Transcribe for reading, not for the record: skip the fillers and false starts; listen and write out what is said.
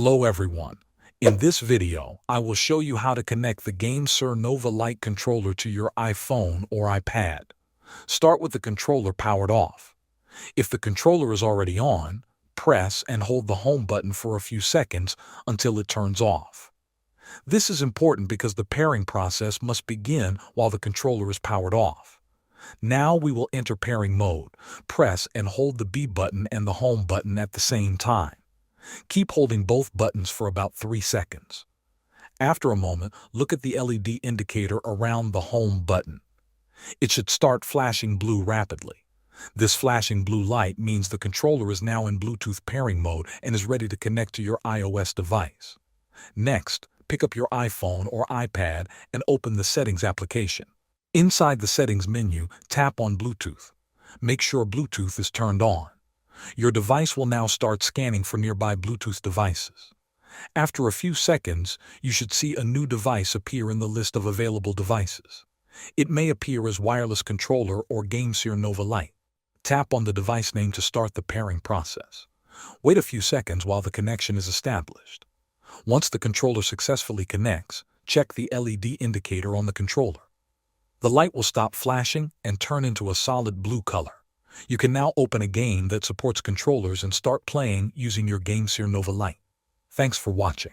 Hello everyone. In this video, I will show you how to connect the GameSir Nova Lite controller to your iPhone or iPad. Start with the controller powered off. If the controller is already on, press and hold the home button for a few seconds until it turns off. This is important because the pairing process must begin while the controller is powered off. Now we will enter pairing mode. Press and hold the B button and the home button at the same time. Keep holding both buttons for about 3 seconds. After a moment, look at the LED indicator around the home button. It should start flashing blue rapidly. This flashing blue light means the controller is now in Bluetooth pairing mode and is ready to connect to your iOS device. Next, pick up your iPhone or iPad and open the Settings application. Inside the Settings menu, tap on Bluetooth. Make sure Bluetooth is turned on. Your device will now start scanning for nearby Bluetooth devices. After a few seconds, you should see a new device appear in the list of available devices. It may appear as wireless controller or GameSir Nova Lite. Tap on the device name to start the pairing process. Wait a few seconds while the connection is established. Once the controller successfully connects, check the LED indicator on the controller. The light will stop flashing and turn into a solid blue color. You can now open a game that supports controllers and start playing using your GameSir Nova Lite. Thanks for watching.